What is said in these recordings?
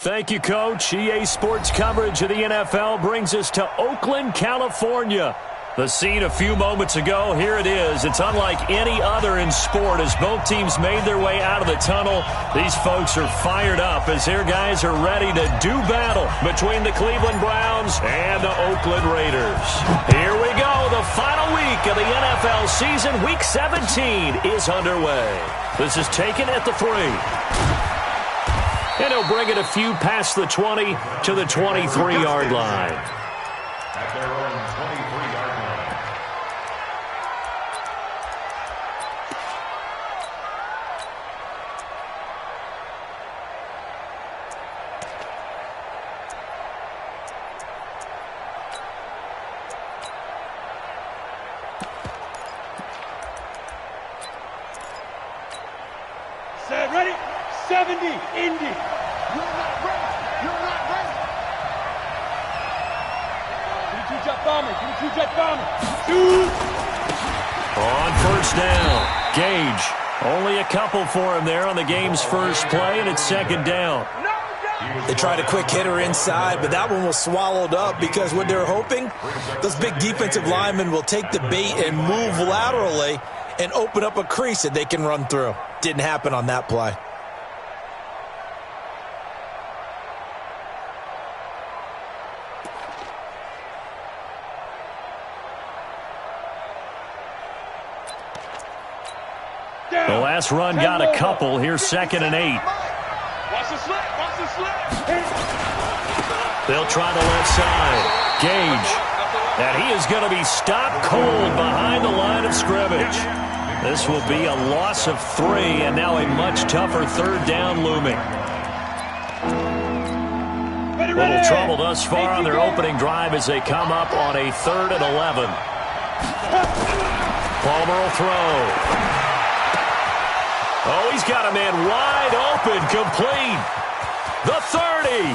Thank you, Coach. EA Sports coverage of the NFL brings us to Oakland, California. The scene a few moments ago, here it is. It's unlike any other in sport as both teams made their way out of the tunnel. These folks are fired up as their guys are ready to do battle between the Cleveland Browns and the Oakland Raiders. Here we go. The final week of the NFL season, Week 17, is underway. This is taken at the 3. And he'll bring it a few past the 20 to the 23-yard line. At their own 23-yard line. Set, ready? 70, Indy. You're not ready. You're not ready. Give me 2 jet bomber. Give me 2 jet bomber. Shoot. On first down, Gage. Only a couple for him there on the game's first play, and it's second down. They tried a quick hitter inside, but that one was swallowed up because what they're hoping, those big defensive linemen will take the bait and move laterally and open up a crease that they can run through. Didn't happen on that play. The last run got a couple. Here's 2nd and 8. Watch the slip. Watch the slip. They'll try the left side. Gage. And he is going to be stopped cold behind the line of scrimmage. This will be a loss of 3, and now a much tougher 3rd down looming. Little trouble thus far on their opening drive as they come up on a 3rd and 11. Palmer will throw. Oh, he's got a man wide open, complete. The 30.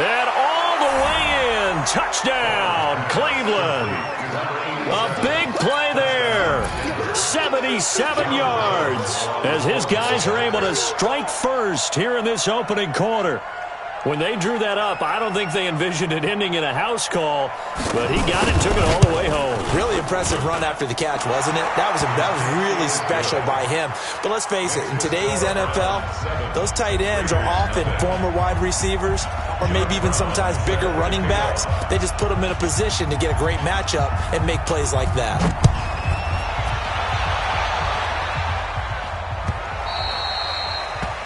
And all the way in. Touchdown, Cleveland. A big play there. 77 yards as his guys are able to strike first here in this opening quarter. When they drew that up, I don't think they envisioned it ending in a house call, but he got it, took it all the way home. Really impressive run after the catch, wasn't it? That was really special by him. But let's face it, in today's NFL, those tight ends are often former wide receivers or maybe even sometimes bigger running backs. They just put them in a position to get a great matchup and make plays like that.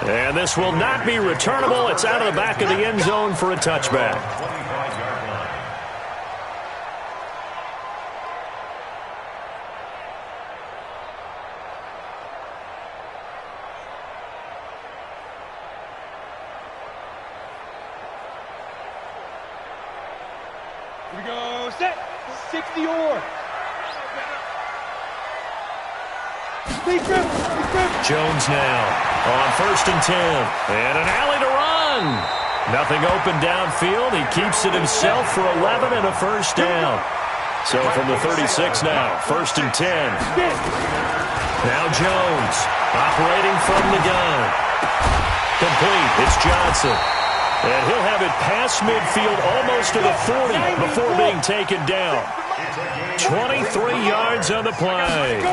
And this will not be returnable. It's out of the back of the end zone for a touchback. Here we go. Set. 60 or. Jones now on 1st and 10. And an alley to run. Nothing open downfield. He keeps it himself for 11 and a first down. So from the 36 now, 1st and 10. Now Jones operating from the gun. Complete. It's Johnson. And he'll have it past midfield almost to the 40 before being taken down. 23 yards on the play.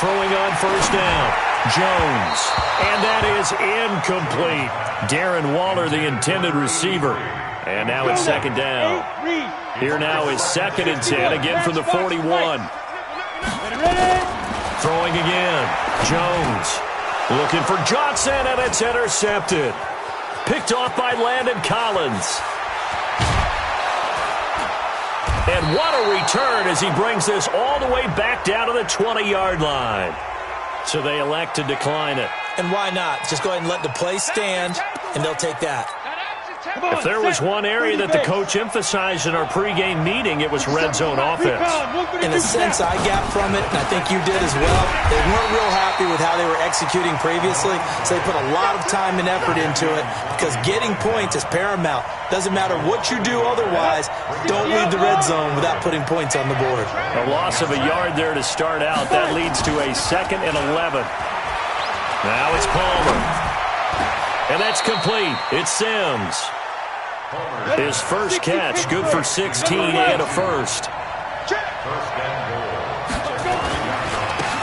Throwing on first down, Jones. And that is incomplete. Darren Waller, the intended receiver. And now it's 2nd down. Here now is 2nd and 10, again from the 41. Throwing again, Jones. Looking for Johnson, and it's intercepted. Picked off by Landon Collins. And what a return as he brings this all the way back down to the 20-yard line. So they elect to decline it. And why not? Just go ahead and let the play stand, and they'll take that. If there was one area that the coach emphasized in our pregame meeting, it was red zone offense. In a sense, I got from it, and I think you did as well. They weren't real happy with how they were executing previously, so they put a lot of time and effort into it because getting points is paramount. Doesn't matter what you do otherwise, don't leave the red zone without putting points on the board. A loss of a yard there to start out. That leads to a 2nd and 11. Now it's Palmer. And that's complete. It's Sims. His first catch, good for 16 and a first.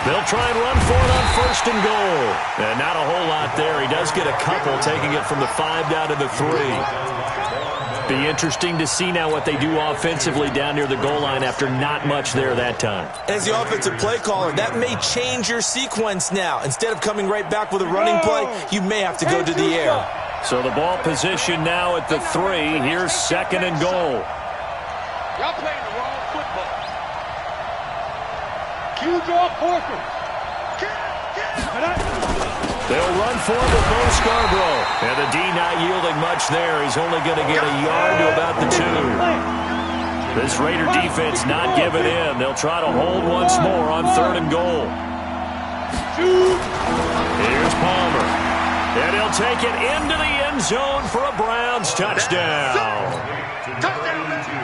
They'll try and run for it on 1st and goal. And not a whole lot there. He does get a couple, taking it from the 5 down to the 3. Be interesting to see now what they do offensively down near the goal line after not much there that time. As the offensive play caller, that may change your sequence now. Instead of coming right back with a running play, you may have to go to the air. So the ball position now at the 3. Here's 2nd and goal. Y'all playing the wrong football. Cue draw Porker. They'll run for it with Bo Scarborough. And the D not yielding much there. He's only going to get a yard to about the 2. This Raider defense not giving in. They'll try to hold once more on 3rd and goal. Here's Palmer. And he'll take it into the end zone for a Browns touchdown.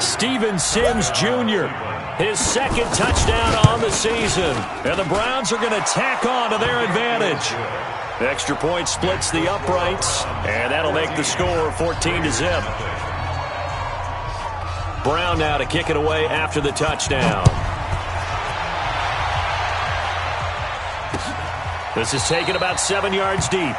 Steven Sims Jr., his 2nd touchdown on the season. And the Browns are going to tack on to their advantage. Extra point splits the uprights, and that'll make the score 14-0. Brown now to kick it away after the touchdown. This is taken about 7 yards deep.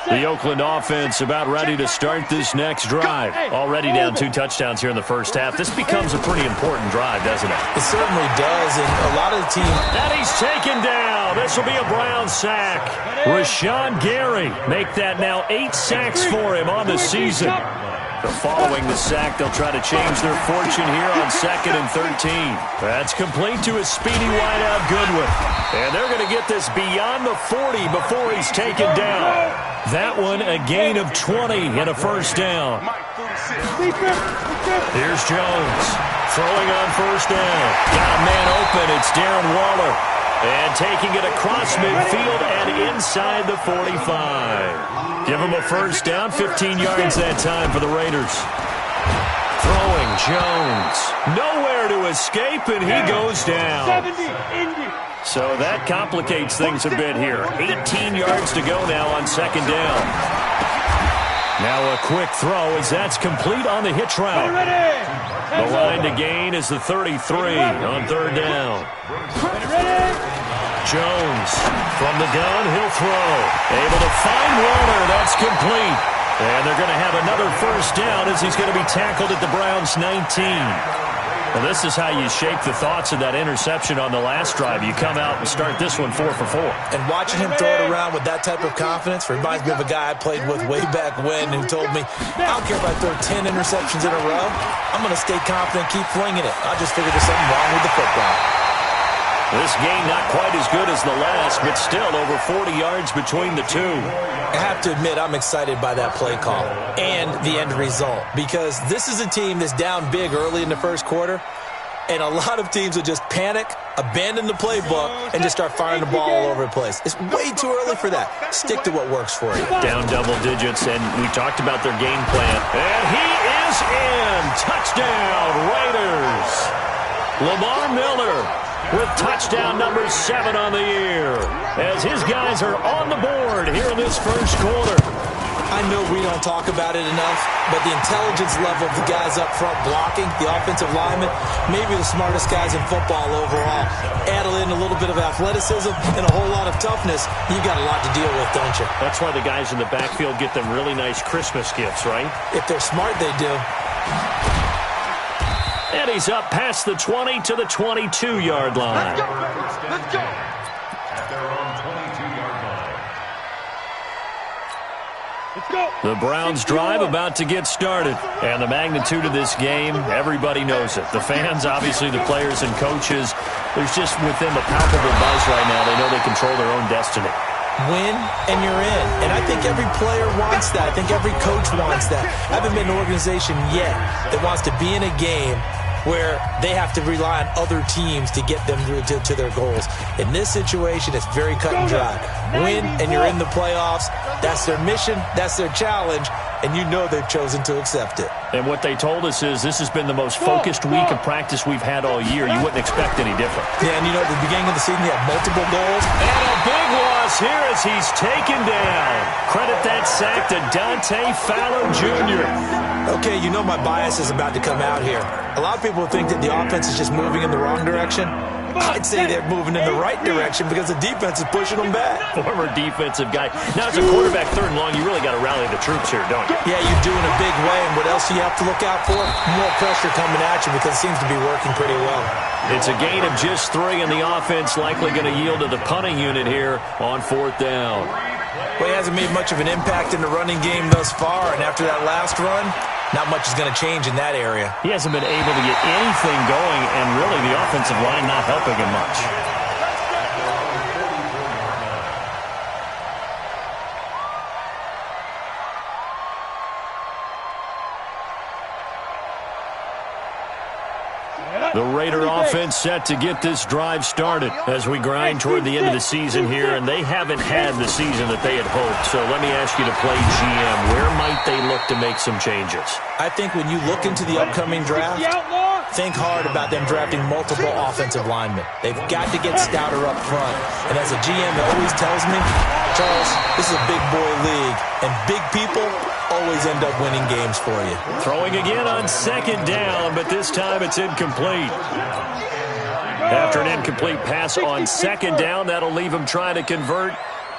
The Oakland offense about ready to start this next drive. Already down 2 touchdowns here in the first half. This becomes a pretty important drive, doesn't it? It certainly does, and a lot of the team... And he's taken down. This will be a Brown sack. Rashawn Gary make that now 8 sacks for him on the season. Following the sack, they'll try to change their fortune here on 2nd and 13. That's complete to his speedy wideout Goodwin. And they're going to get this beyond the 40 before he's taken down. That one a gain of 20 and a first down. Here's Jones throwing on 1st down. Got a man open. It's Darren Waller. And taking it across midfield and inside the 45. Give him a first down, 15 yards that time for the Raiders. Throwing Jones. Nowhere to escape, and he goes down. So that complicates things a bit here. 18 yards to go now on 2nd down. Now a quick throw as that's complete on the hitch route. The line to gain is the 33 on 3rd down. Jones from the gun, he'll throw. Able to find Warner, that's complete. And they're going to have another first down as he's going to be tackled at the Browns' 19. Well, this is how you shape the thoughts of that interception on the last drive. You come out and start this one 4 for 4. And watching him throw it around with that type of confidence reminds me of a guy I played with way back when who told me, I don't care if I throw 10 interceptions in a row. I'm going to stay confident, keep flinging it. I just figured there's something wrong with the football. This game not quite as good as the last, but still over 40 yards between the two. I have to admit, I'm excited by that play call and the end result because this is a team that's down big early in the first quarter, and a lot of teams will just panic, abandon the playbook, and just start firing the ball all over the place. It's way too early for that. Stick to what works for you. Down double digits, and we talked about their game plan. And he is in. Touchdown, Raiders. Lamar Miller with touchdown number 7 on the year as his guys are on the board here in this first quarter. I know we don't talk about it enough, but the intelligence level of the guys up front blocking, the offensive linemen, maybe the smartest guys in football overall. Add in a little bit of athleticism and a whole lot of toughness, you got a lot to deal with, don't you? That's why the guys in the backfield get them really nice Christmas gifts, right? If they're smart, they do. And he's up past the 20 to the 22-yard line. Let's go. At their own 22-yard line. Let's go. The Browns drive about to get started. And the magnitude of this game, everybody knows it. The fans, obviously the players and coaches, there's just with them a palpable buzz right now. They know they control their own destiny. Win, and you're in. And I think every player wants that. I think every coach wants that. I haven't been in an organization yet that wants to be in a game where they have to rely on other teams to get them to their goals. In this situation, it's very cut and dry. Win, and you're in the playoffs. That's their mission, that's their challenge, and you know they've chosen to accept it. And what they told us is this has been the most focused week of practice we've had all year. You wouldn't expect any different. Yeah, and you know, at the beginning of the season, they had multiple goals. And a big loss here as he's taken down. Credit that sack to Dante Fowler Jr. Okay, you know my bias is about to come out here. A lot of people think that the offense is just moving in the wrong direction. I'd say they're moving in the right direction because the defense is pushing them back. Former defensive guy. Now, as a quarterback, 3rd and long, you really got to rally the troops here, don't you? Yeah, you do in a big way, and what else do you have to look out for? More pressure coming at you because it seems to be working pretty well. It's a gain of just 3, and the offense likely going to yield to the punting unit here on 4th down. Well, he hasn't made much of an impact in the running game thus far, and after that last run, not much is going to change in that area. He hasn't been able to get anything going, and really the offensive line not helping him much. The Raider offense set to get this drive started as we grind toward the end of the season here, and they haven't had the season that they had hoped. So let me ask you to play GM. Where might they look to make some changes? I think when you look into the upcoming draft, think hard about them drafting multiple offensive linemen. They've got to get stouter up front. And as a GM that always tells me, Charles, this is a big boy league, and big people always end up winning games for you. Throwing again on 2nd down, but this time it's incomplete. After an incomplete pass on 2nd down, that'll leave him trying to convert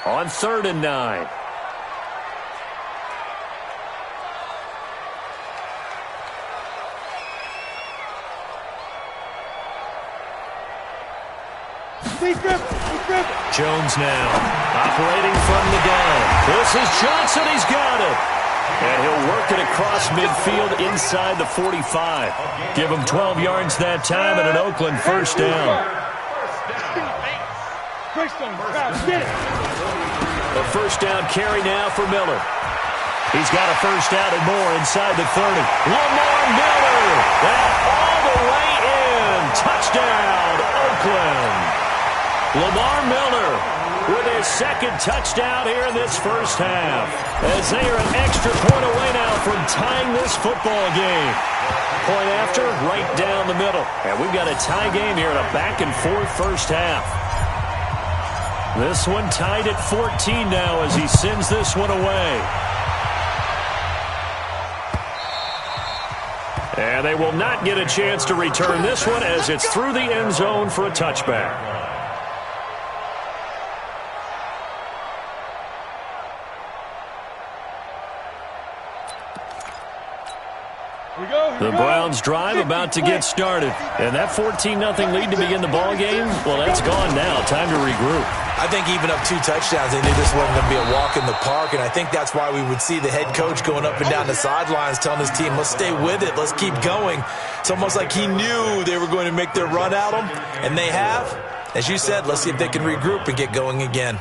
on 3rd and 9. Jones now operating from the gun. This is Johnson. He's got it. And he'll work it across midfield inside the 45. Give him 12 yards that time and an Oakland 1st down. A 1st down carry now for Miller. He's got a 1st down and more inside the 30. Lamar Miller. And all the way in. Touchdown, Oakland. Lamar Miller with his 2nd touchdown here in this 1st half, as they are an extra point away now from tying this football game. Point after, right down the middle. And we've got a tie game here in a back-and-forth 1st half. This one tied at 14 now as he sends this one away. And they will not get a chance to return this one as it's through the end zone for a touchback. The Browns drive about to get started. And that 14-0 lead to begin the ball game, well, that's gone now. Time to regroup. I think even up 2 touchdowns, they knew this wasn't going to be a walk in the park, and I think that's why we would see the head coach going up and down the sidelines telling his team, let's stay with it, let's keep going. It's almost like he knew they were going to make their run at him, and they have. As you said, let's see if they can regroup and get going again.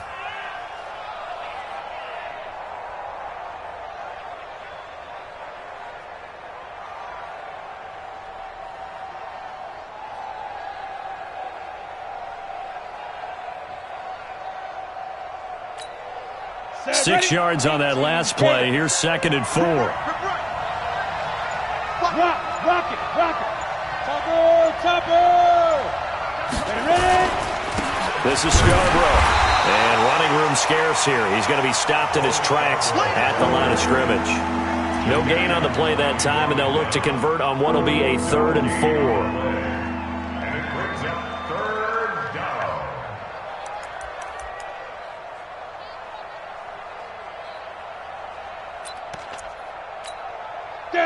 Six yards on that last play. Here's 2nd and 4. Rock it. Topper. Ready? This is Scarborough. And running room scarce here. He's going to be stopped in his tracks at the line of scrimmage. No gain on the play that time, and they'll look to convert on what will be a 3rd and 4.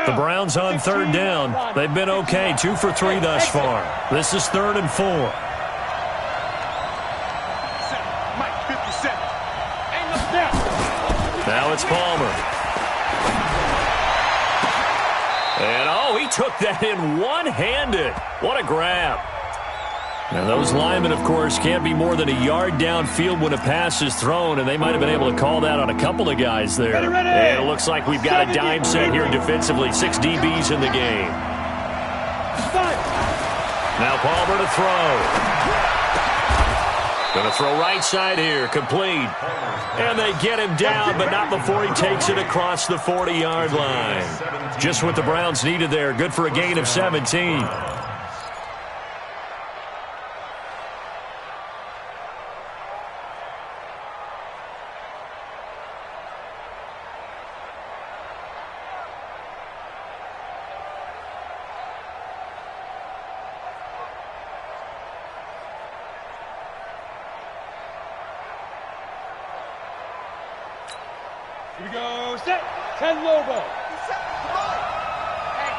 The Browns on 3rd down. They've been okay, 2 for 3 thus far. This is 3rd and 4. Now it's Palmer. And, oh, he took that in one-handed. What a grab. And those linemen, of course, can't be more than a yard downfield when a pass is thrown, and they might have been able to call that on a couple of guys there. And it looks like we've got a dime set here defensively. 6 DBs in the game. Now Palmer to throw. Going to throw right side here, complete. And they get him down, but not before he takes it across the 40-yard line. Just what the Browns needed there. Good for a gain of 17. Here we go, set, 10 Lobo. Hey,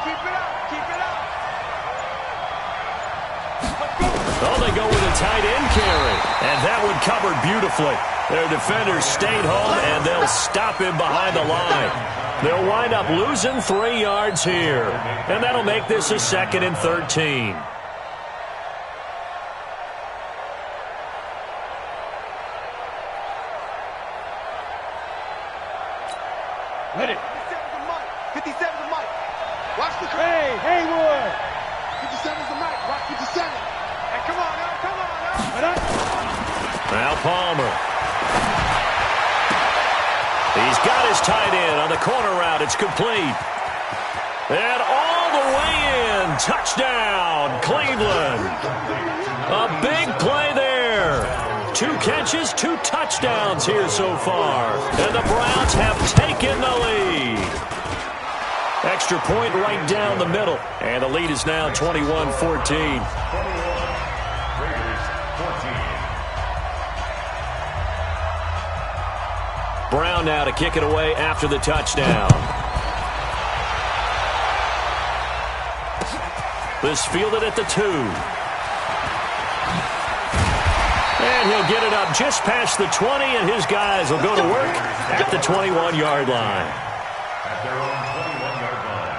keep it up, keep it up. Oh, they go with a tight end carry. And that one covered beautifully. Their defenders stayed home, and they'll stop him behind the line. They'll wind up losing 3 yards here. And that'll make this a 2nd and 13. Ready. 57's the mic. 57's the mic. Watch the Hey, Haywood. 57's the mic. Watch 57. Hey, come on now. Come on now. Now Palmer. He's got his tight end on the corner route. It's complete. And all the way in. Touchdown, Cleveland. A big play there. 2 catches, 2 touchdowns here so far. And the Browns have taken the lead. Extra point right down the middle. And the lead is now 21-14. Brown now to kick it away after the touchdown. This fielded at the 2. And he'll get it up just past the 20, and his guys will go to work at the 21-yard line. At their own 21-yard line.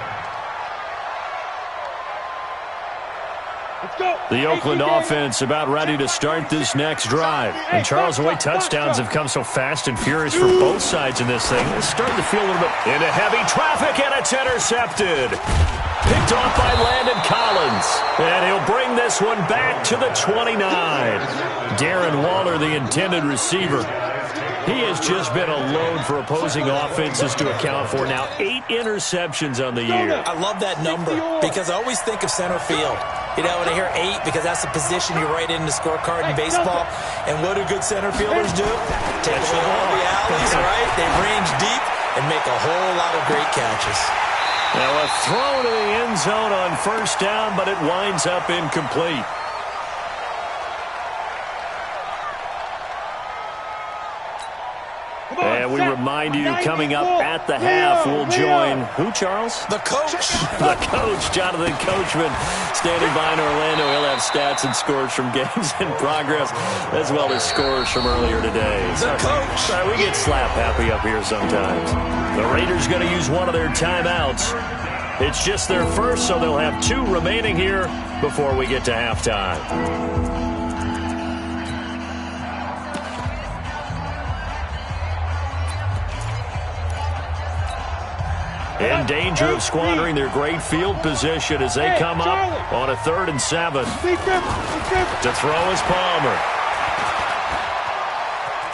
Let's go. The Oakland offense about ready to start this next drive. And Charles, the way touchdowns have come so fast and furious for both sides in this thing, it's starting to feel a little bit into heavy traffic, and it's intercepted. Picked off by Landon Collins. And he'll bring this one back to the 29. Darren Waller, the intended receiver. He has just been a load for opposing offenses to account for. Now 8 interceptions on the year. I love that number because I always think of center field. You know, when I hear 8, because that's the position you write in the scorecard in baseball. And what do good center fielders do? Take it over all the alleys, right? They range deep and make a whole lot of great catches. Now a throw to the end zone on first down, but it winds up incomplete. And we remind you, coming up at the half, we'll join who, Charles? The coach. The coach, Jonathan Coachman, standing by in Orlando. He'll have stats and scores from games in progress, as well as scores from earlier today. The coach. Sorry, we get slap happy up here sometimes. The Raiders going to use one of their timeouts. It's just their first, so they'll have 2 remaining here before we get to halftime. In danger of squandering their great field position as they come up on a 3rd and 7. To throw is Palmer.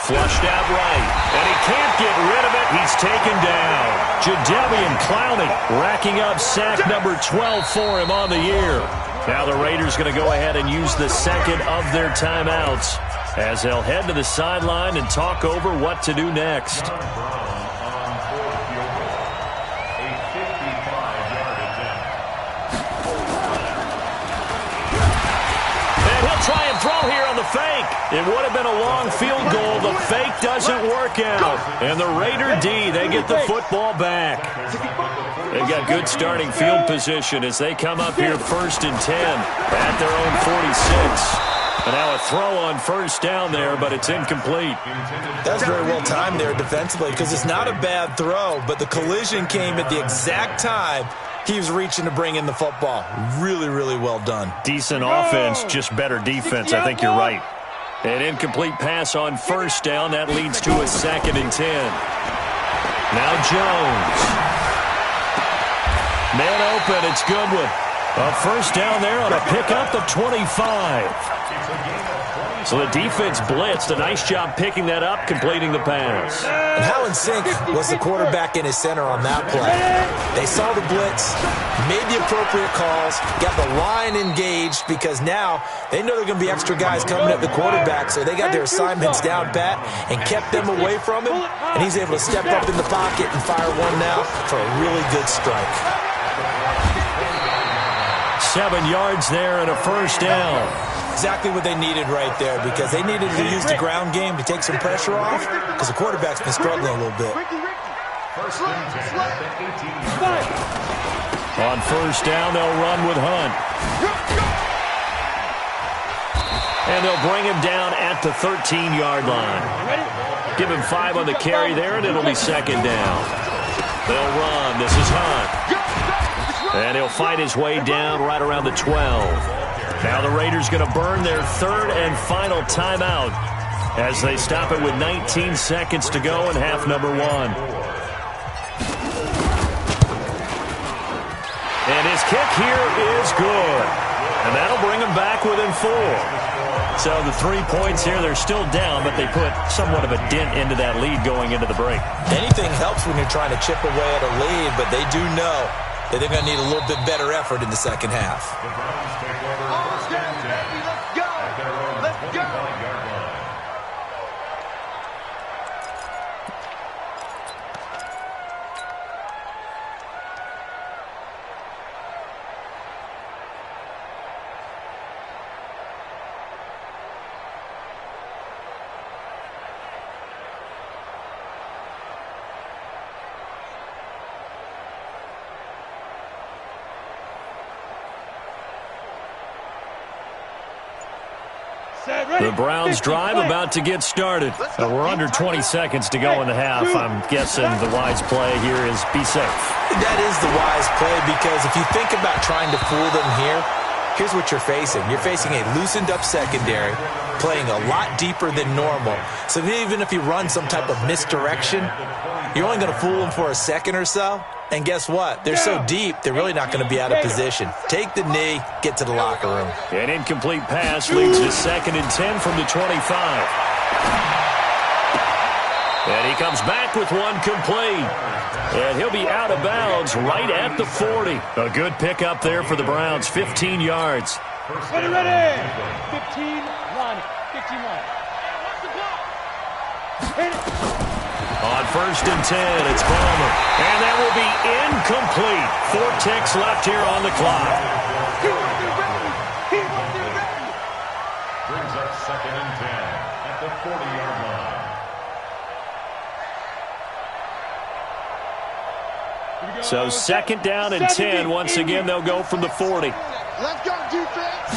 Flushed out right. And he can't get rid of it. He's taken down. Jadeveon Clowney racking up sack number 12 for him on the year. Now the Raiders going to go ahead and use the 2nd of their timeouts as they'll head to the sideline and talk over what to do next. Try and throw here on the fake. It would have been a long field goal. The fake doesn't work out. And the Raider D, they get the football back. They've got good starting field position as they come up here 1st and 10 at their own 46. And now a throw on first down there, but it's incomplete. That's very well timed there defensively because it's not a bad throw, but the collision came at the exact time he was reaching to bring in the football. Really, really well done. Decent offense, just better defense. I think you're right. An incomplete pass on first down. That leads to a 2nd and 10. Now Jones. Man open, it's Goodwin. A first down there on a pickup of 25. So the defense blitzed. A nice job picking that up, completing the pass. And how in sync was the quarterback in his center on that play? They saw the blitz, made the appropriate calls, got the line engaged because now they know there are going to be extra guys coming at the quarterback, so they got their assignments down pat and kept them away from him, and he's able to step up in the pocket and fire one now for a really good strike. 7 yards there and a first down. Exactly what they needed right there because they needed to use the ground game to take some pressure off because the quarterback's been struggling a little bit. On first down, they'll run with Hunt. And they'll bring him down at the 13-yard line. Give him 5 on the carry there, and it'll be second down. They'll run. This is Hunt. And he'll fight his way down right around the 12. Now the Raiders going to burn their third and final timeout as they stop it with 19 seconds to go in half number 1. And his kick here is good. And that'll bring them back within 4. So the 3 points here, they're still down, but they put somewhat of a dent into that lead going into the break. Anything helps when you're trying to chip away at a lead, but they do know that they're going to need a little bit better effort in the second half. The Browns drive about to get started. We're under 20 seconds to go in the half. I'm guessing the wise play here is be safe. That is the wise play because if you think about trying to fool them here, here's what you're facing. You're facing a loosened up secondary, playing a lot deeper than normal. So even if you run some type of misdirection, you're only going to fool them for a second or so. And guess what? They're so deep, they're really not going to be out of position. Take the knee, get to the locker room. An incomplete pass leads to 2nd and 10 from the 25. And he comes back with one complete. And he'll be out of bounds right at the 40. A good pickup there for the Browns, 15 yards. Ready, ready. 15, line it. 15, line it. Hit it. On 1st and 10, it's Palmer. And that will be incomplete. 4 ticks left here on the clock. He wasn't ready. He wasn't ready. Brings up 2nd and 10 at the 40-yard line. So 2nd down and 10. Once again, they'll go from the 40. Let's go, defense.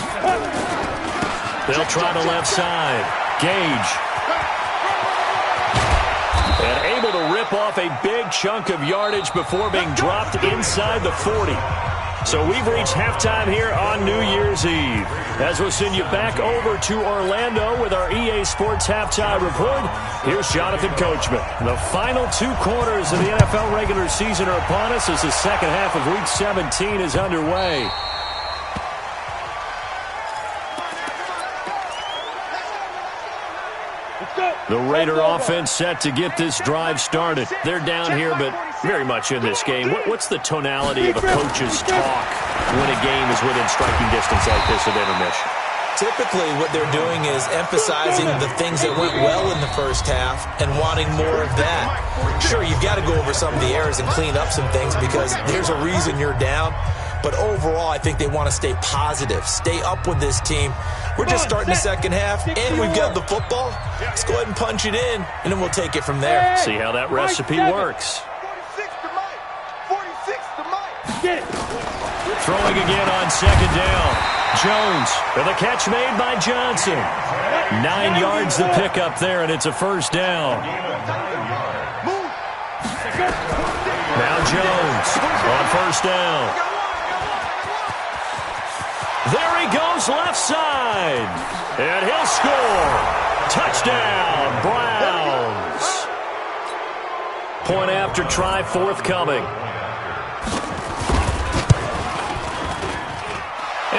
They'll try the left side. Gage. And able to rip off a big chunk of yardage before being dropped inside the 40. So we've reached halftime here on New Year's Eve. As we'll send you back over to Orlando with our EA Sports Halftime Report, here's Jonathan Coachman. The final 2 quarters of the NFL regular season are upon us as the second half of Week 17 is underway. The Raider offense set to get this drive started. They're down here, but very much in this game. What's the tonality of a coach's talk when a game is within striking distance like this at intermission? Typically, what they're doing is emphasizing the things that went well in the first half and wanting more of that. Sure, you've got to go over some of the errors and clean up some things because there's a reason you're down. But overall, I think they want to stay positive, stay up with this team. We're just starting the second half, and we've got the football. Let's go ahead and punch it in, and then we'll take it from there. See how that recipe works. 46 to Mike. 46 to Mike. Get it. Throwing again on 2nd down. Jones with a catch made by Johnson. 9 yards to pick up there, and it's a first down. Now Jones on first down. There he goes left side. And he'll score. Touchdown, Browns. Point after try forthcoming.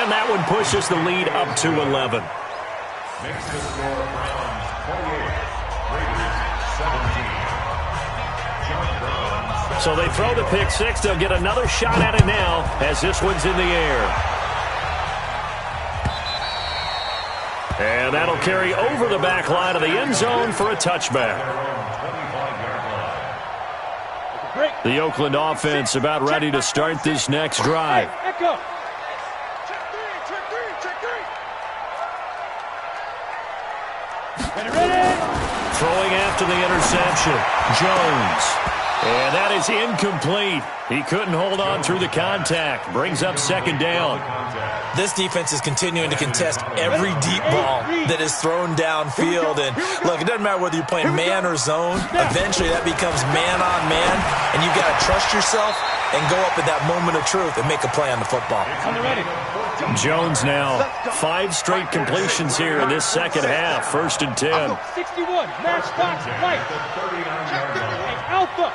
And that one pushes the lead up to 11. Makes the score Browns 28, Raiders 17. John Brown. So they throw the pick six. They'll get another shot at it now as this one's in the air. And that'll carry over the back line of the end zone for a touchback. The Oakland offense about ready to start this next drive. Echo. Ready. Throwing after the interception, Jones. And that is incomplete. He couldn't hold on through the contact. Brings up second down. This defense is continuing to contest every deep ball that is thrown downfield. And look, it doesn't matter whether you're playing man or zone. Eventually that becomes man on man. And you've got to trust yourself and go up at that moment of truth and make a play on the football. Jones now 5 straight completions here in this second half. 1st and 10. 61. Match box right. Alpha.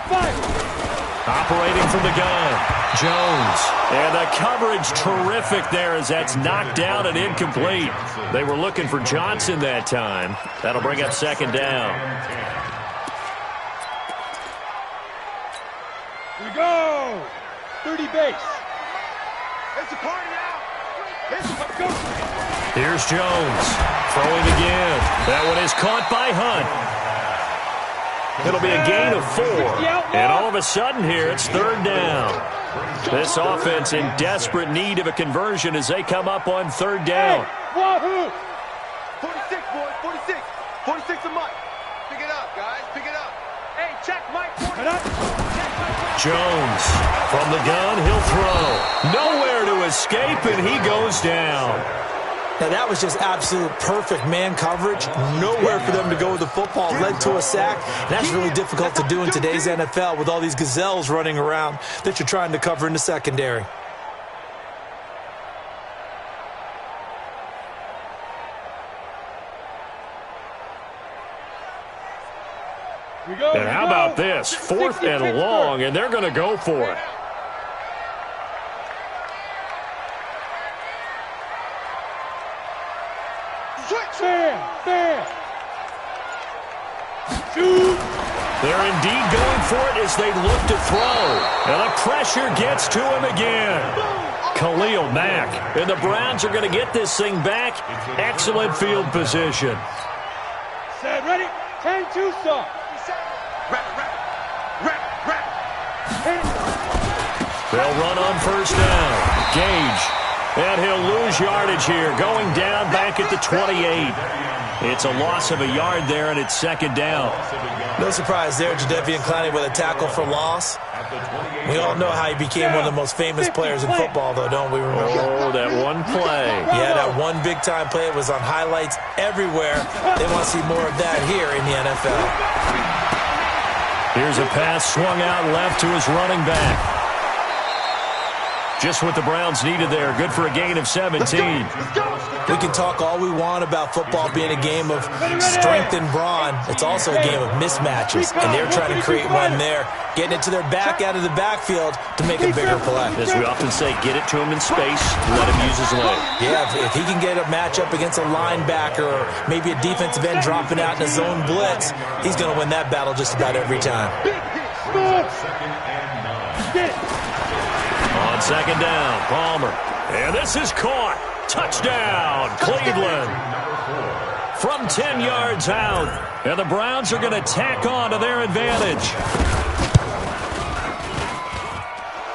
5. Operating from the gun, Jones. And the coverage terrific there as that's knocked down and incomplete. They were looking for Johnson that time. That'll bring up second down. Here we go. 30 base. It's a party out. Let's go. Here's Jones. Throwing again. That one is caught by Hunt. It'll be a gain of 4. And all of a sudden here, it's 3rd down. This offense in desperate need of a conversion as they come up on 3rd down. Wahoo! 46, boys. 46. 46 a Mike. Pick it up, guys. Pick it up. Hey, check Mike. Jones from the gun, he'll throw. Nowhere to escape, and he goes down. Now, that was just absolute perfect man coverage. Nowhere for them to go with the football. Led to a sack. And that's really difficult to do in today's NFL with all these gazelles running around that you're trying to cover in the secondary. And how about this? 4th and long, and they're going to go for it. They're indeed going for it as they look to throw. And the pressure gets to him again. Khalil Mack. And the Browns are going to get this thing back. Excellent field position. Set, ready? 10-2 stop. They'll run on 1st down. Gage. And he'll lose yardage here. Going down back at the 28. It's a loss of a yard there, and it's 2nd down. No surprise there, Jadeveon Clowney with a tackle for loss. We all know how he became one of the most famous players in football, though, don't we remember? Oh, that one play. Yeah, that one big-time play. It was on highlights everywhere. They want to see more of that here in the NFL. Here's a pass swung out left to his running back. Just what the Browns needed there. Good for a gain of 17. We can talk all we want about football being a game of strength and brawn. It's also a game of mismatches, and they're trying to create one there, getting it to their back out of the backfield to make a bigger play. As we often say, get it to him in space, let him use his leg. Yeah, if he can get a matchup against a linebacker or maybe a defensive end dropping out in a zone blitz, he's going to win that battle just about every time. On 2nd down, Palmer. And this is caught. Touchdown, Cleveland. From 10 yards out. And the Browns are going to tack on to their advantage.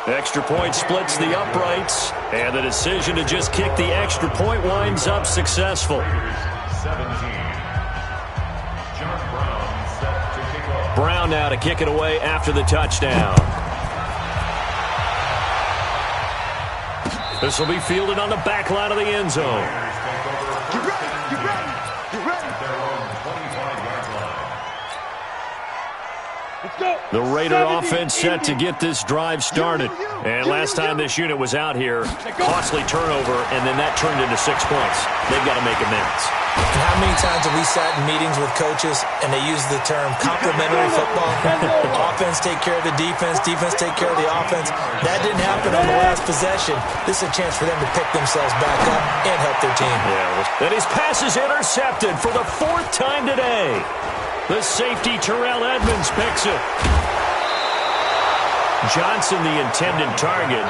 Extra point splits the uprights. And the decision to just kick the extra point winds up successful. 17. John Brown set to kick off. Brown now to kick it away after the touchdown. This will be fielded on the back line of the end zone. Get ready. Get ready. Get ready. At their own 25-yard line. Let's go. The Raider offense set to get this drive started. And last time this unit was out here, costly turnover, and then that turned into 6 points. They've got to make amends. And how many times have we sat in meetings with coaches and they use the term complementary football? Offense take care of the defense, defense take care of the offense. That didn't happen on the last possession. This is a chance for them to pick themselves back up and help their team. Yeah, and his pass is intercepted for the 4th time today. The safety, Terrell Edmonds, picks it. Johnson, the intended target.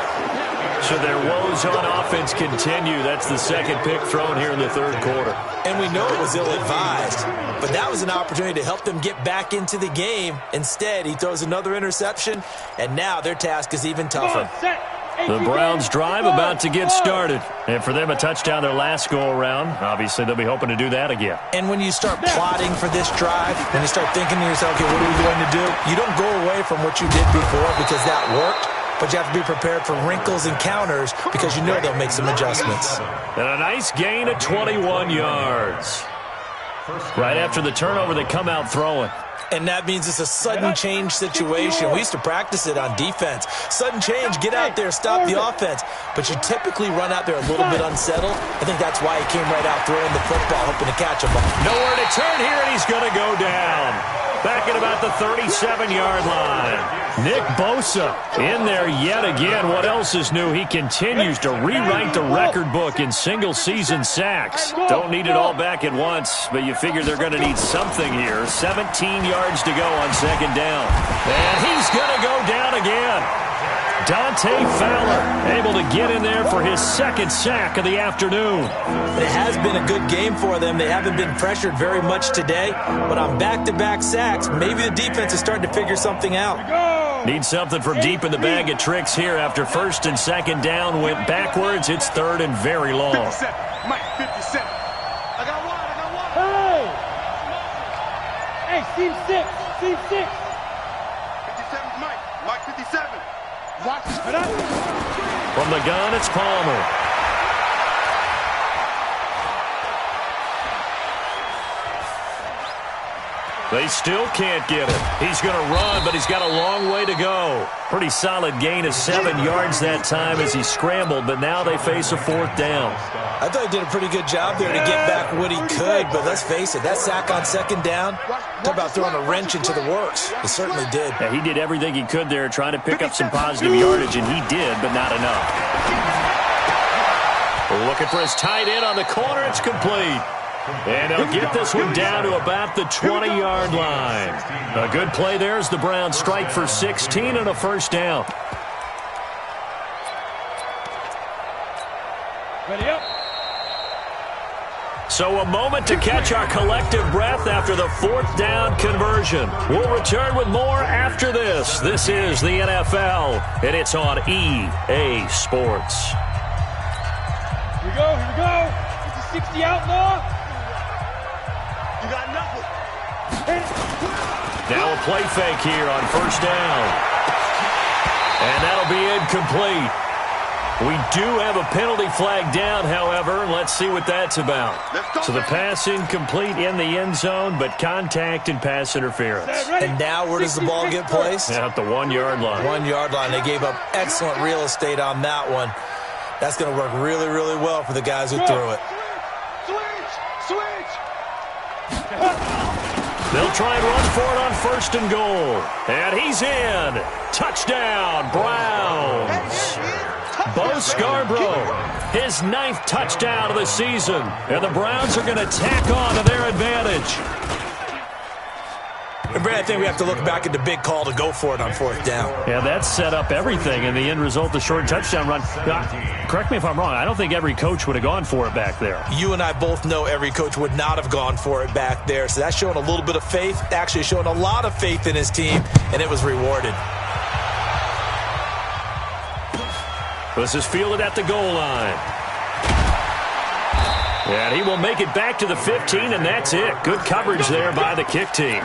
So their woes on offense continue. That's the second pick thrown here in the 3rd quarter. And we know it was ill-advised, but that was an opportunity to help them get back into the game. Instead, he throws another interception, and now their task is even tougher. The Browns' drive about to get started. And for them, a touchdown their last go-around. Obviously, they'll be hoping to do that again. And when you start plotting for this drive, when you start thinking to yourself, okay, what are we going to do? You don't go away from what you did before because that worked. But you have to be prepared for wrinkles and counters because you know they'll make some adjustments. And a nice gain of 21 yards. Right after the turnover, they come out throwing. And that means it's a sudden change situation. We used to practice it on defense. Sudden change, get out there, stop the offense. But you typically run out there a little bit unsettled. I think that's why he came right out throwing the football, hoping to catch him. Nowhere to turn here, and he's going to go down. Back at about the 37-yard line. Nick Bosa in there yet again. What else is new? He continues to rewrite the record book in single-season sacks. Don't need it all back at once, but you figure they're going to need something here. 17 yards to go on 2nd down. And he's going to go down again. Dante Fowler able to get in there for his 2nd sack of the afternoon. It has been a good game for them. They haven't been pressured very much today, but on back-to-back sacks, maybe the defense is starting to figure something out. Need something from deep in the bag of tricks here after 1st and 2nd down went backwards. It's 3rd and very long. 57. Mike, 57. I got one. Hey, seam 6. Seam 6. 57's Mike. Mike, 57. Watch it up. From the gun, it's Palmer. They still can't get it. He's going to run, but he's got a long way to go. Pretty solid gain of 7 yards that time as he scrambled, but now they face a 4th down. I thought he did a pretty good job there to get back what he could, but let's face it, that sack on 2nd down, talk about throwing a wrench into the works. He certainly did. Yeah, he did everything he could there trying to pick up some positive yardage, and he did, but not enough. Looking for his tight end on the corner. It's complete. And they'll get this one down to about the 20-yard line. A good play there as the Browns strike for 16 and a 1st down. Ready up. So a moment to catch our collective breath after the 4th down conversion. We'll return with more after this. This is the NFL, and it's on EA Sports. Here we go. Here we go. It's a 60 outlaw. You got nothing. Now a play fake here on 1st down. And that'll be incomplete. We do have a penalty flag down, however. Let's see what that's about. So the pass incomplete in the end zone, but contact and pass interference. And now where does the ball get placed? At the 1-yard line. 1-yard line. They gave up excellent real estate on that one. That's going to work really, really well for the guys who threw it. Switch. They'll try and run for it on 1st and goal. And he's in. Touchdown, Browns. Bo Scarborough, his 9th touchdown of the season. And the Browns are going to tack on to their advantage. And Brad, I think we have to look back at the big call to go for it on 4th down. Yeah, that set up everything in the end result, the short touchdown run. Correct me if I'm wrong. I don't think every coach would have gone for it back there. You and I both know every coach would not have gone for it back there. So that's showing a little bit of faith, actually showing a lot of faith in his team, and it was rewarded. This is fielded at the goal line. And he will make it back to the 15, and that's it. Good coverage there by the kick team.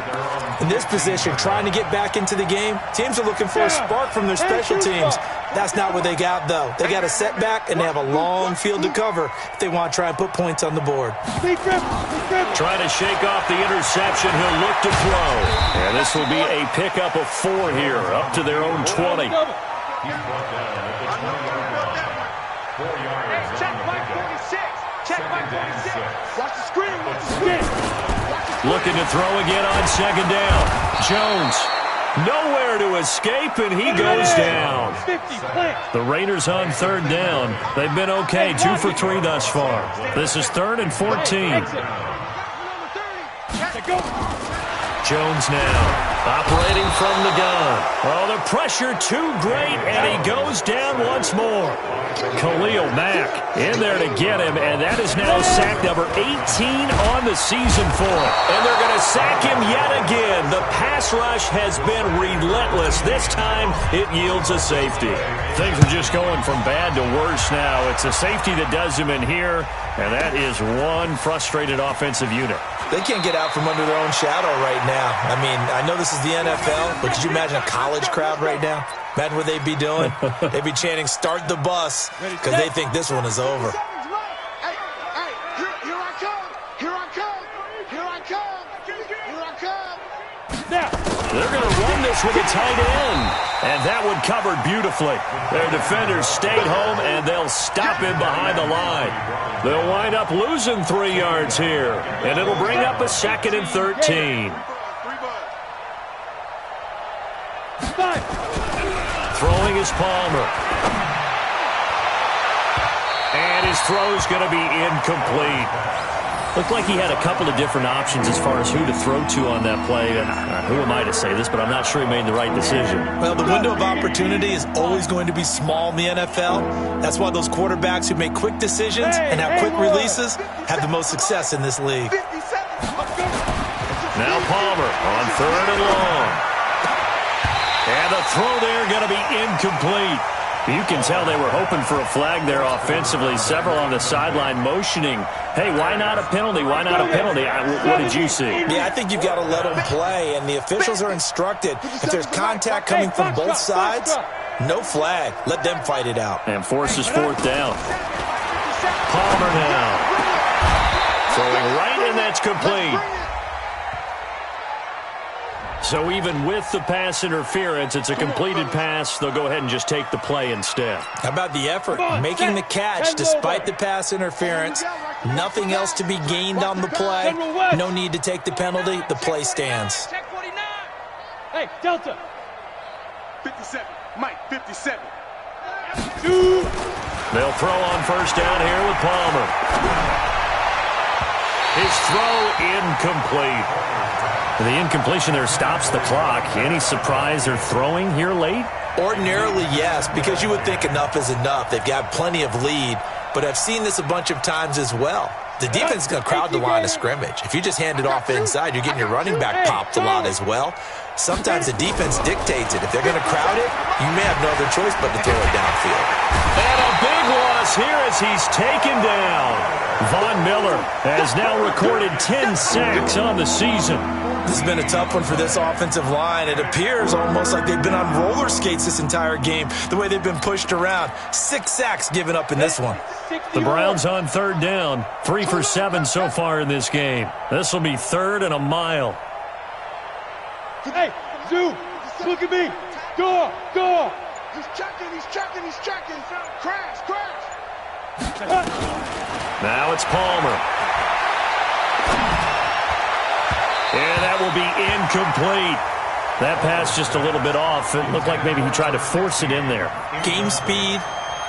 In this position, trying to get back into the game, teams are looking for a spark from their special teams. That's not what they got, though. They got a setback, and they have a long field to cover if they want to try and put points on the board. Trying to shake off the interception. He'll look to throw. And this will be a pickup of 4 here, up to their own 20. Check Mike 46. Watch the screen. Watch the screen. Looking to throw again on second down. Jones, nowhere to escape, and he goes down. 50, plant. The Raiders on third down. They've been okay, 2 for 3 thus far. This is 3rd and 14. Jones now, operating from the gun. Oh, the pressure too great, and he goes down once more. Khalil Mack in there to get him, and that is now sack number 18 on the season for him. And they're going to sack him yet again. The pass rush has been relentless. This time, it yields a safety. Things are just going from bad to worse now. It's a safety that does him in here, and that is one frustrated offensive unit. They can't get out from under their own shadow right now. I mean, I know this is the NFL, but could you imagine a college crowd right now? Imagine what they'd be doing. They'd be chanting, "Start the bus," because they think this one is over. Hey, here I come. Here I come. Here I come. Here I come. Now, they're going to run this with a tight end. And that one covered beautifully. Their defenders stayed home, and they'll stop him behind the line. They'll wind up losing 3 yards here. And it'll bring up a 2nd and 13. Throwing is Palmer. And his throw's going to be incomplete. Looked like he had a couple of different options as far as who to throw to on that play. Who am I to say this, but I'm not sure he made the right decision. Well, the window of opportunity is always going to be small in the NFL. That's why those quarterbacks who make quick decisions and have quick releases have the most success in this league. Now Palmer on 3rd and long. And the throw there going to be incomplete. You can tell they were hoping for a flag there offensively. Several on the sideline motioning, hey, why not a penalty? Why not a penalty? What did you see? Yeah, I think you've got to let them play, and the officials are instructed. If there's contact coming from both sides, no flag. Let them fight it out. And forces 4th down. Palmer now. Throwing right, and that's complete. So even with the pass interference, it's a completed pass. They'll go ahead and just take the play instead. How about the effort? Making the catch despite the pass interference. Nothing else to be gained on the play. No need to take the penalty. The play stands. Hey, Delta. 57. Mike, 57. 2. They'll throw on 1st down here with Palmer. His throw incomplete. The incompletion there stops the clock. Any surprise they're throwing here late? Ordinarily, yes, because you would think enough is enough. They've got plenty of lead, but I've seen this a bunch of times as well. The defense is going to crowd the line of scrimmage. If you just hand it off inside, you're getting your running back popped a lot as well. Sometimes the defense dictates it. If they're going to crowd it, you may have no other choice but to throw it downfield. And a big loss here as he's taken down. Von Miller has now recorded 10 sacks on the season. This has been a tough one for this offensive line. It appears almost like they've been on roller skates this entire game, the way they've been pushed around. 6 sacks given up in this one. The Browns on 3rd down. 3 for 7 so far in this game. This will be 3rd and a mile. Hey, Zoo, look at me. Go. He's checking. Crash. Now it's Palmer. And that will be incomplete. That pass just a little bit off. It looked like maybe he tried to force it in there. Game speed,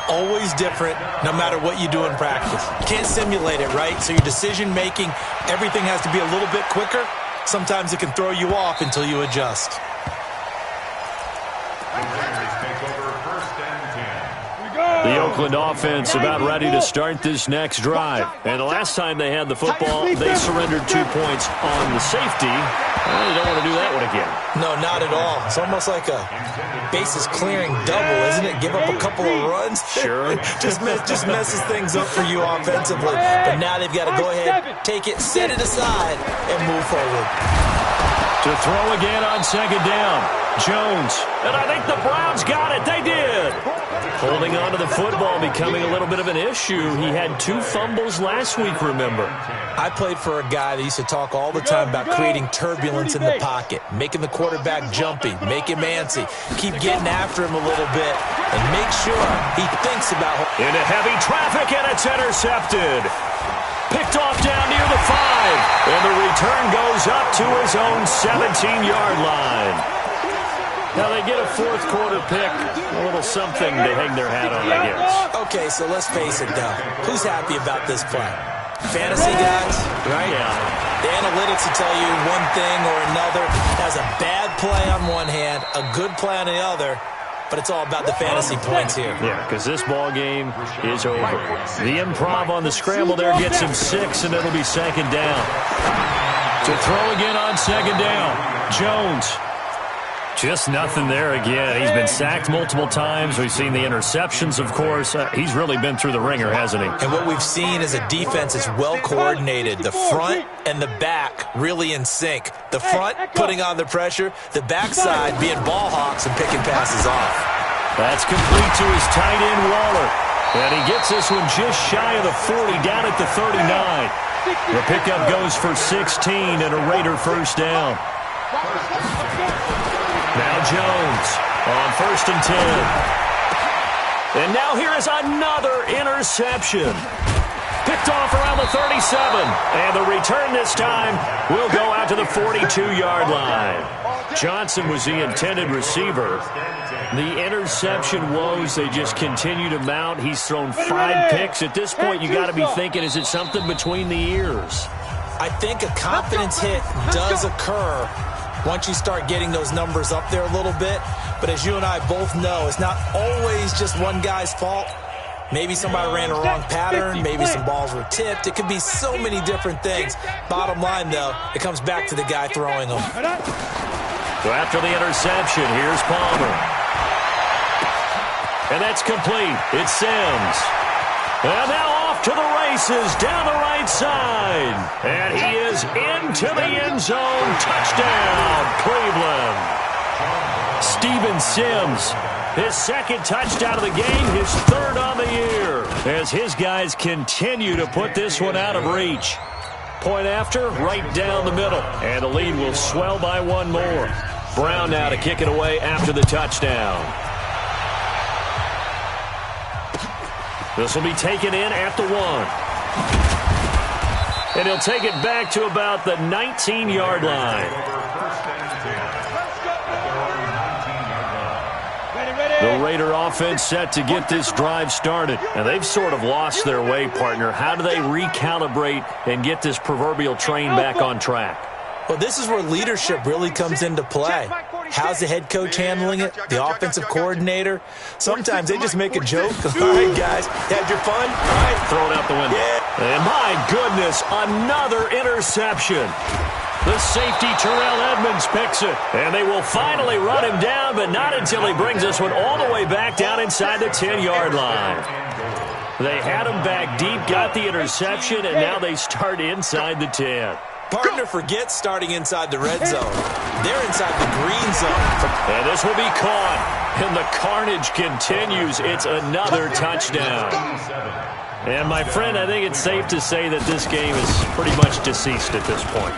always different, no matter what you do in practice. You can't simulate it, right? So your decision-making, everything has to be a little bit quicker. Sometimes it can throw you off until you adjust. The Oakland offense about ready to start this next drive. And the last time they had the football, they surrendered 2 points on the safety. Well, you don't want to do that one again. No, not at all. It's almost like a bases clearing double, isn't it? Give up a couple of runs. Sure. just messes things up for you offensively. But now they've got to go ahead, take it, set it aside, and move forward. To throw again on 2nd down. Jones. And I think the Browns got it. They did. Holding on to the football becoming a little bit of an issue. He had 2 fumbles last week, remember. I played for a guy that used to talk all the time about creating turbulence in the pocket, making the quarterback jumpy, make him antsy, keep getting after him a little bit, and make sure he thinks about... Into heavy traffic, and it's intercepted. Picked off down near the 5. And the return goes up to his own 17-yard line. Now they get a fourth quarter pick. A little something to hang their hat on, I guess. Okay, so let's face it, though. Who's happy about this play? Fantasy guys, right? Yeah. The analytics will tell you one thing or another. Has a bad play on one hand, a good play on the other, but it's all about the fantasy points here. Yeah, because this ball game is over. The improv on the scramble there gets him 6, and it'll be second down. To throw again on second down, Jones. Just nothing there again. He's been sacked multiple times. We've seen the interceptions, of course. He's really been through the ringer, hasn't he? And what we've seen is a defense that's well coordinated. The front and the back really in sync. The front putting on the pressure. The backside being ball hawks and picking passes off. That's complete to his tight end, Waller. And he gets this one just shy of the 40, down at the 39. The pickup goes for 16 and a Raider first down. Now Jones on 1st and 10. And now here is another interception. Picked off around the 37. And the return this time will go out to the 42-yard line. Johnson was the intended receiver. The interception woes, they just continue to mount. He's thrown 5 picks. At this point, you got to be thinking, is it something between the ears? I think a confidence hit does occur once you start getting those numbers up there a little bit. But as you and I both know, it's not always just one guy's fault. Maybe somebody ran a wrong pattern. Maybe some balls were tipped. It could be so many different things. Bottom line, though, it comes back to the guy throwing them. So after the interception, here's Palmer. And that's complete. It's Sims. And now off to the races down the right side. And he is into the end zone. Touchdown, Cleveland. Steven Sims, his second touchdown of the game, his third on the year, as his guys continue to put this one out of reach. Point after, right down the middle. And the lead will swell by one more. Brown now to kick it away after the touchdown. This will be taken in at the 1. And he'll take it back to about the 19-yard line. The Raider offense set to get this drive started. And they've sort of lost their way, partner. How do they recalibrate and get this proverbial train back on track? Well, this is where leadership really comes into play. How's the head coach handling it? The offensive coordinator? Sometimes they just make a joke. All right, guys, had your fun? All right, throw it out the window. Yeah. And my goodness, another interception. The safety, Terrell Edmonds, picks it. And they will finally run him down, but not until he brings this one all the way back down inside the 10-yard line. They had him back deep, got the interception, and now they start inside the 10. Partner forgets starting inside the red zone. They're inside the green zone. And this will be caught. And the carnage continues. It's another touchdown. And, my friend, I think it's safe to say that this game is pretty much deceased at this point.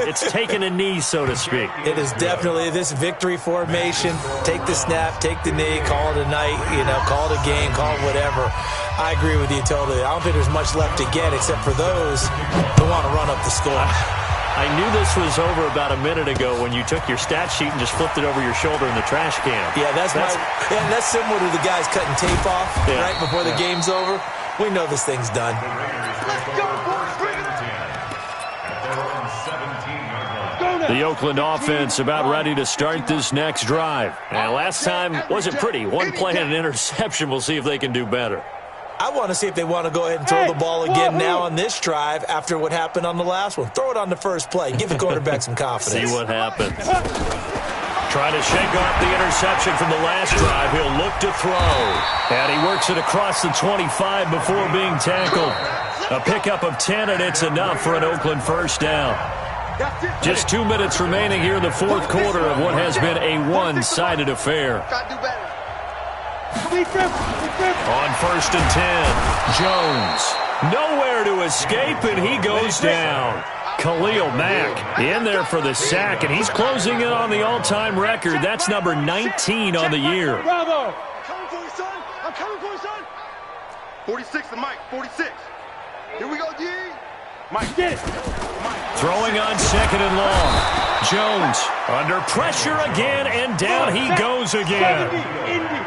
It's taken a knee, so to speak. It is definitely this victory formation. Take the snap, take the knee, call it a night, call it a game, call it whatever. I agree with you totally. I don't think there's much left to get except for those who want to run up the score. I knew this was over about a minute ago when you took your stat sheet and just flipped it over your shoulder in the trash can. Yeah, that's similar to the guys cutting tape off right before the game's over. We know this thing's done. The Oakland offense about ready to start this next drive. And last time wasn't pretty. One play and an interception. We'll see if they can do better. I want to see if they want to go ahead and throw the ball again now on this drive after what happened on the last one. Throw it on the first play. Give the quarterback some confidence. See what happens. Trying to shake off the interception from the last drive. He'll look to throw. And he works it across the 25 before being tackled. A pickup of 10, and it's enough for an Oakland first down. Just 2 minutes remaining here in the fourth quarter of what has been a one-sided affair. On 1st and 10, Jones. Nowhere to escape, and he goes down. Khalil Mack in there for the sack, and he's closing in on the all-time record. That's number 19 on the year. Bravo. I'm coming for you, son. I'm coming for you, son. 46 to Mike, 46. Here we go, G. Mike, get it. Throwing on 2nd and long. Jones under pressure again, and down he goes again.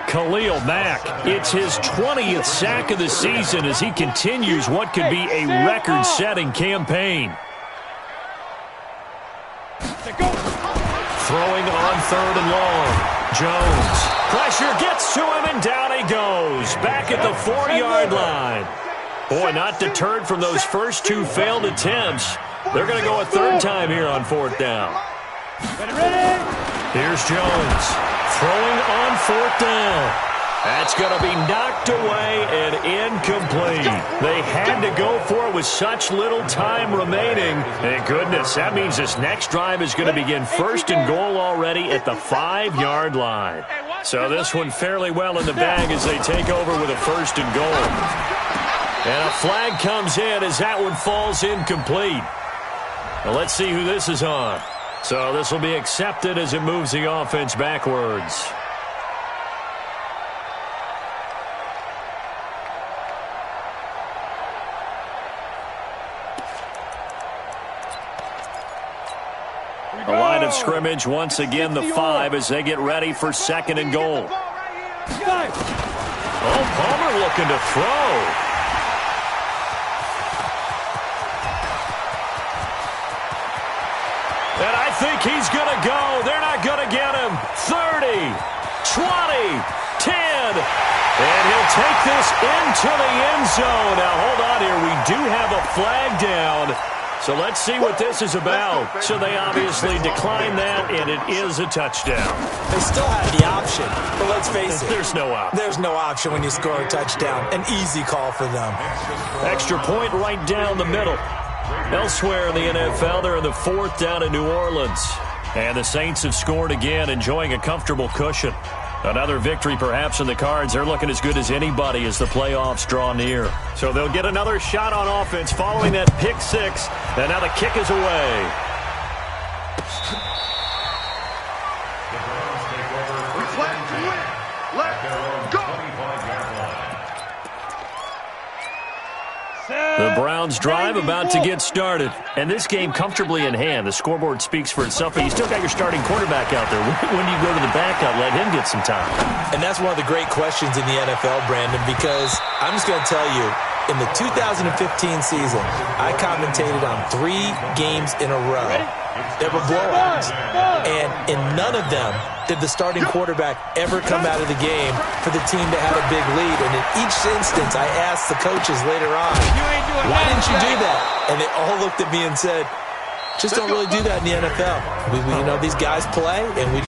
Khalil Mack, it's his 20th sack of the season as he continues what could be a record-setting campaign. Throwing on 3rd and long. Jones, pressure gets to him, and down he goes. Back at the 40-yard line. Boy, not deterred from those first 2 failed attempts. They're going to go a 3rd time here on 4th down. Here's Jones throwing on 4th down. That's going to be knocked away and incomplete. They had to go for it with such little time remaining. Thank goodness, that means this next drive is going to begin 1st and goal already at the 5-yard line. So this one fairly well in the bag as they take over with a 1st and goal. And a flag comes in as that one falls incomplete. Well, let's see who this is on. So this will be accepted as it moves the offense backwards. The line of scrimmage, once again, the 5 as they get ready for 2nd and goal. Oh, Palmer looking to throw. And I think he's going to go. They're not going to get him. 30, 20, 10. And he'll take this into the end zone. Now, hold on here. We do have a flag down. So let's see what this is about. So they obviously declined that, and it is a touchdown. They still have the option, but let's face it. There's no option. There's no option when you score a touchdown. An easy call for them. Extra point right down the middle. Elsewhere in the NFL, they're in the 4th down in New Orleans. And the Saints have scored again, enjoying a comfortable cushion. Another victory perhaps in the cards. They're looking as good as anybody as the playoffs draw near. So they'll get another shot on offense following that pick 6. And now the kick is away. The Browns drive about to get started. And this game comfortably in hand. The scoreboard speaks for itself, but you still got your starting quarterback out there. When do you go to the backup, let him get some time? And that's one of the great questions in the NFL, Brandon, because I'm just going to tell you, in the 2015 season, I commentated on 3 games in a row. They were blowouts. And in none of them did the starting quarterback ever come out of the game for the team that had a big lead. And in each instance, I asked the coaches later on, why didn't you do that? And they all looked at me and said, just don't really do that in the NFL. You know, these guys play, and we